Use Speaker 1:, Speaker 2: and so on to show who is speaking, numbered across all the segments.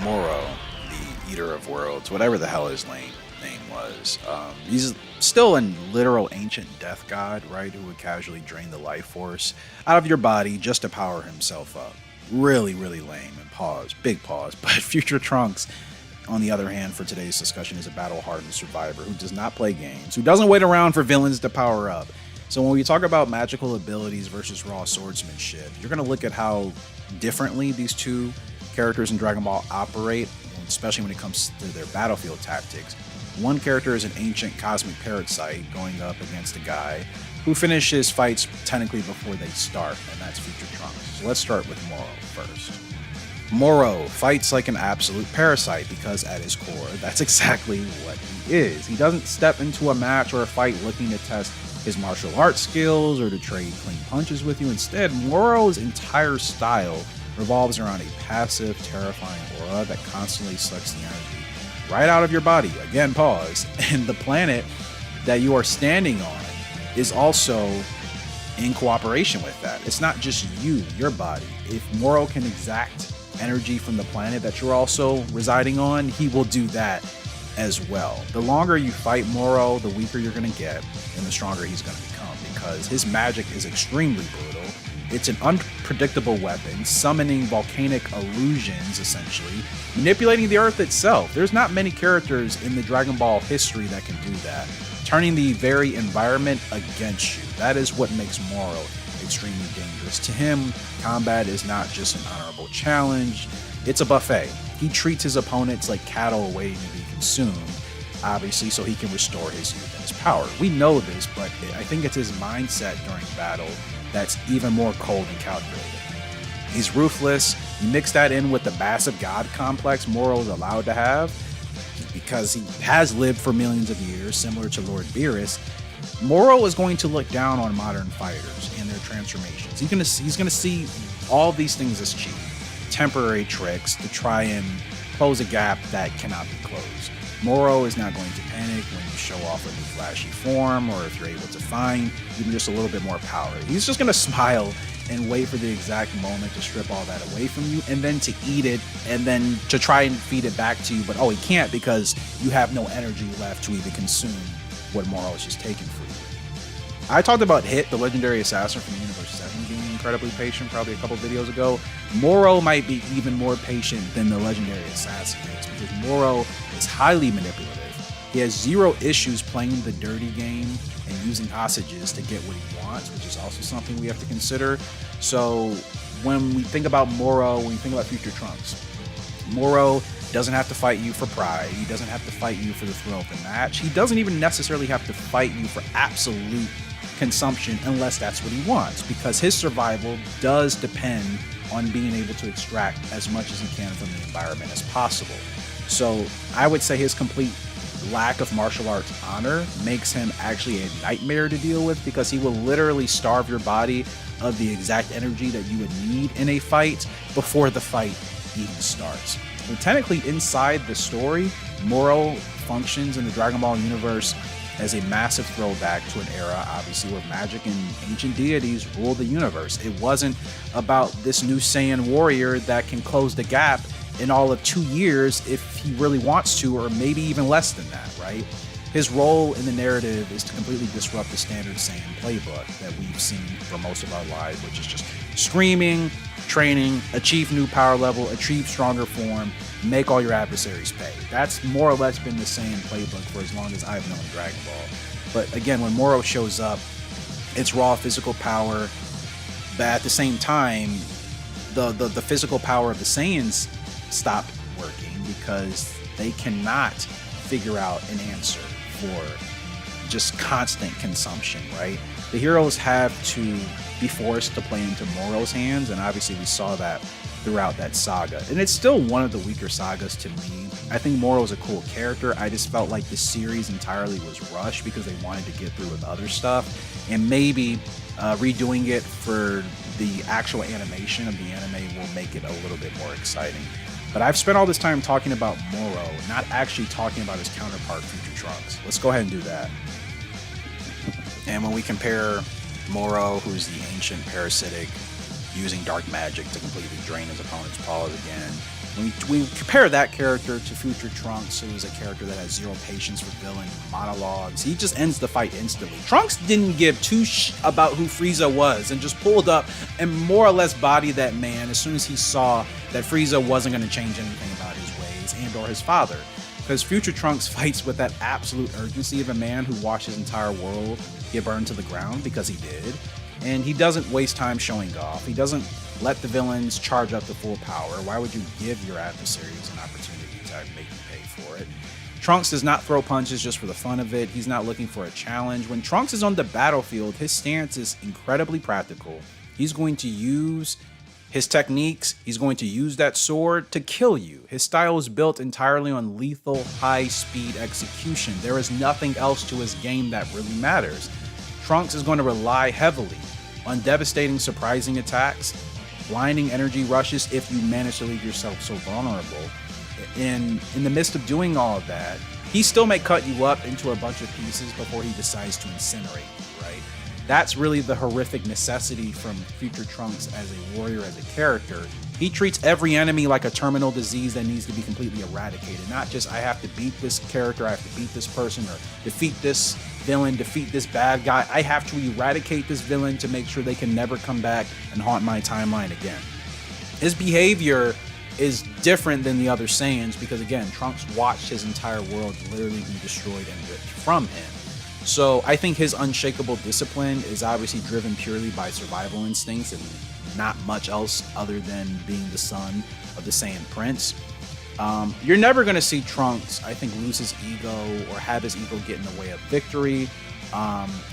Speaker 1: Moro, the Eater of Worlds, whatever the hell his name was. He's still a literal ancient death god, right? Who would casually drain the life force out of your body just to power himself up. Really, really lame. And pause, big pause. But Future Trunks, on the other hand, for today's discussion, is a battle-hardened survivor who does not play games, who doesn't wait around for villains to power up. So when we talk about magical abilities versus raw swordsmanship, you're going to look at how differently these two characters in Dragon Ball operate, especially when it comes to their battlefield tactics. One character is an ancient cosmic parasite going up against a guy who finishes fights technically before they start, and that's Future Trunks. So let's start with Moro first. Moro fights like an absolute parasite because at his core, that's exactly what he is. He doesn't step into a match or a fight looking to test his martial arts skills or to trade clean punches with you. Instead, Moro's entire style revolves around a passive, terrifying aura that constantly sucks the energy right out of your body. Again, pause. And the planet that you are standing on is also in cooperation with that. It's not just you, your body. If Moro can exact energy from the planet that you're also residing on, he will do that as well. The longer you fight Moro, the weaker you're going to get and the stronger he's going to become, because his magic is extremely brutal. It's an unpredictable weapon, summoning volcanic illusions, essentially, manipulating the earth itself. There's not many characters in the Dragon Ball history that can do that, turning the very environment against you. That is what makes Moro extremely dangerous. To him, combat is not just an honorable challenge, it's a buffet. He treats his opponents like cattle waiting to be consumed, obviously, so he can restore his youth and his power. We know this, but I think it's his mindset during battle that's even more cold and calculated. He's ruthless. You mix that in with the massive god complex Moro is allowed to have, because he has lived for millions of years, similar to Lord Beerus. Moro is going to look down on modern fighters and their transformations. He's gonna see all these things as cheap, temporary tricks to try and close a gap that cannot be closed. Moro is not going to panic when you show off a new flashy form, or if you're able to find even just a little bit more power. He's just going to smile and wait for the exact moment to strip all that away from you, and then to eat it, and then to try and feed it back to you. But he can't, because you have no energy left to even consume what Moro is just taking for you. I talked about Hit, the legendary assassin from Universe 7, being incredibly patient probably a couple videos ago. Moro might be even more patient than the legendary assassin is, because Moro is highly manipulative. He has zero issues playing the dirty game and using hostages to get what he wants, which is also something we have to consider. So when we think about Moro, when we think about Future Trunks, Moro doesn't have to fight you for pride. He doesn't have to fight you for the thrill of the match. He doesn't even necessarily have to fight you for absolute consumption unless that's what he wants, because his survival does depend on being able to extract as much as he can from the environment as possible. So I would say his complete lack of martial arts honor makes him actually a nightmare to deal with, because he will literally starve your body of the exact energy that you would need in a fight before the fight even starts. But technically, inside the story, Moro functions in the Dragon Ball universe as a massive throwback to an era, obviously, where magic and ancient deities ruled the universe. It wasn't about this new Saiyan warrior that can close the gap in all of 2 years if he really wants to, or maybe even less than that, right? His role in the narrative is to completely disrupt the standard Saiyan playbook that we've seen for most of our lives, which is just screaming, training, achieve new power level, achieve stronger form, make all your adversaries pay. That's more or less been the Saiyan playbook for as long as I've known Dragon Ball. But again, when Moro shows up, it's raw physical power, but at the same time, the physical power of the Saiyans stop working, because they cannot figure out an answer for just constant consumption, right? The heroes have to be forced to play into Moro's hands, and obviously we saw that throughout that saga. And it's still one of the weaker sagas to me. I think Moro's a cool character. I just felt like the series entirely was rushed because they wanted to get through with other stuff, and maybe redoing it for the actual animation of the anime will make it a little bit more exciting. But I've spent all this time talking about Moro, not actually talking about his counterpart, Future Trunks. Let's go ahead and do that. And when we compare Moro, who's the ancient parasitic, using dark magic to completely drain his opponent's powers again, When we compare that character to Future Trunks, who is a character that has zero patience for villain monologues, he just ends the fight instantly. Trunks didn't give two about who Frieza was and just pulled up and more or less bodied that man as soon as he saw that Frieza wasn't going to change anything about his ways and or his father. Because Future Trunks fights with that absolute urgency of a man who watched his entire world get burned to the ground because he did. And he doesn't waste time showing off. He doesn't let the villains charge up to full power. Why would you give your adversaries an opportunity to make you pay for it? Trunks does not throw punches just for the fun of it. He's not looking for a challenge. When Trunks is on the battlefield, his stance is incredibly practical. He's going to use his techniques. He's going to use that sword to kill you. His style is built entirely on lethal, high-speed execution. There is nothing else to his game that really matters. Trunks is going to rely heavily on devastating, surprising attacks, blinding energy rushes if you manage to leave yourself so vulnerable. In the midst of doing all of that, he still may cut you up into a bunch of pieces before he decides to incinerate you, right? That's really the horrific necessity from Future Trunks as a warrior, as a character. He treats every enemy like a terminal disease that needs to be completely eradicated. Not just, I have to beat this character, I have to beat this person, or defeat this villain, defeat this bad guy. I have to eradicate this villain to make sure they can never come back and haunt my timeline again. His behavior is different than the other Saiyans because, again, Trunks watched his entire world literally be destroyed and ripped from him. So I think his unshakable discipline is obviously driven purely by survival instincts and not much else other than being the son of the Saiyan Prince. You're never going to see Trunks, I think, lose his ego or have his ego get in the way of victory.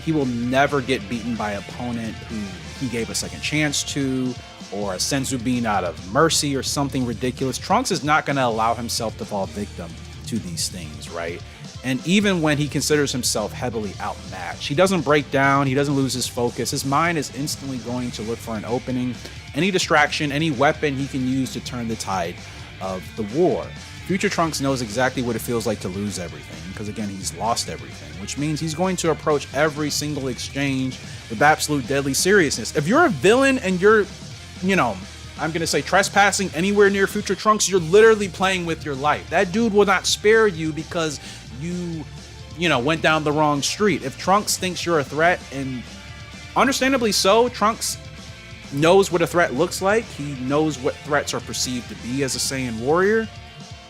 Speaker 1: He will never get beaten by an opponent who he gave a second chance to, or a senzu bean out of mercy or something ridiculous. Trunks is not going to allow himself to fall victim to these things, right? And even when he considers himself heavily outmatched, he doesn't break down, he doesn't lose his focus. His mind is instantly going to look for an opening, any distraction, any weapon he can use to turn the tide of the war. Future Trunks knows exactly what it feels like to lose everything, because again, he's lost everything, which means he's going to approach every single exchange with absolute deadly seriousness. If you're a villain and you're, I'm going to say trespassing anywhere near Future Trunks, you're literally playing with your life. That dude will not spare you because you went down the wrong street. If Trunks thinks you're a threat, and understandably so, Trunks knows what a threat looks like. He knows what threats are perceived to be as a Saiyan warrior.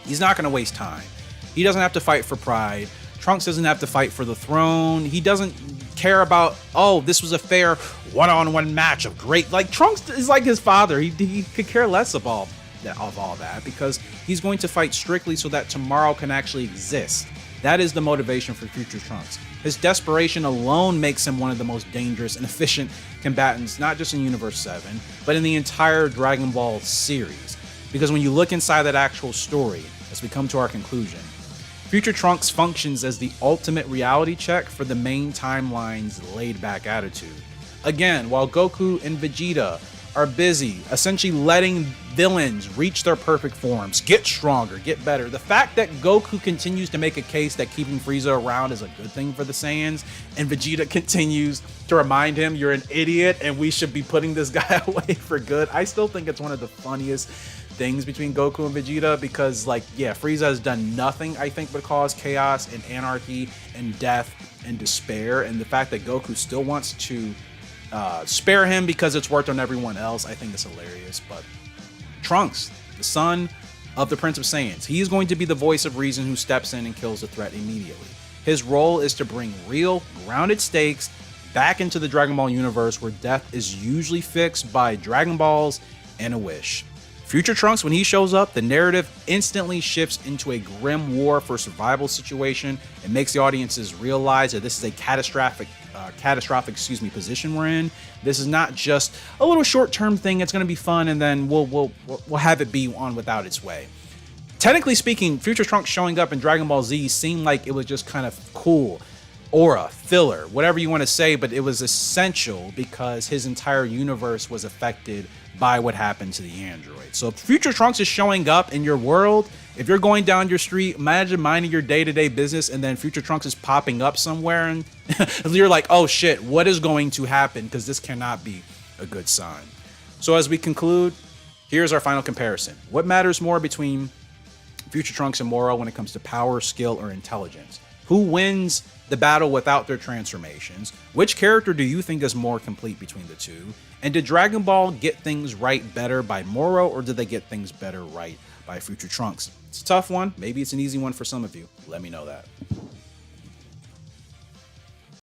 Speaker 1: He's not going to waste time. He doesn't have to fight for pride. Trunks doesn't have to fight for the throne. He doesn't care about, oh, this was a fair one-on-one match of great. Like, Trunks is like his father. He could care less of all that because he's going to fight strictly so that tomorrow can actually exist. That is the motivation for Future Trunks. His desperation alone makes him one of the most dangerous and efficient combatants, not just in Universe 7, but in the entire Dragon Ball series. Because when you look inside that actual story, as we come to our conclusion, Future Trunks functions as the ultimate reality check for the main timeline's laid-back attitude. Again, while Goku and Vegeta are busy essentially letting villains reach their perfect forms, get stronger, get better, the fact that Goku continues to make a case that keeping Frieza around is a good thing for the Saiyans, and Vegeta continues to remind him, you're an idiot and we should be putting this guy away for good, I still think it's one of the funniest things between Goku and Vegeta, because Frieza has done nothing, I think, but cause chaos and anarchy and death and despair, and the fact that Goku still wants to spare him because it's worked on everyone else, I think is hilarious. But Trunks, the son of the Prince of Saiyans, he is going to be the voice of reason who steps in and kills the threat immediately. His role is to bring real, grounded stakes back into the Dragon Ball universe, where death is usually fixed by Dragon Balls and a wish. Future Trunks, when he shows up, the narrative instantly shifts into a grim war for survival situation. It makes the audiences realize that this is a catastrophic position we're in. This is not just a little short-term thing. It's going to be fun, and then we'll have it be on without its way. Technically speaking, Future Trunks showing up in Dragon Ball Z seemed like it was just kind of cool, aura, filler, whatever you want to say, but it was essential because his entire universe was affected by what happened to the android. So if Future Trunks is showing up in your world, if you're going down your street, imagine minding your day-to-day business and then Future Trunks is popping up somewhere and you're like, oh shit, what is going to happen? Because this cannot be a good sign. So as we conclude, Here's our final comparison. What matters more between Future Trunks and Moro when it comes to power, skill, or intelligence? Who wins the battle without their transformations? Which character do you think is more complete between the two? And did Dragon Ball get things right better by Moro, or did they get things better right by Future Trunks? It's a tough one. Maybe it's an easy one for some of you. Let me know that.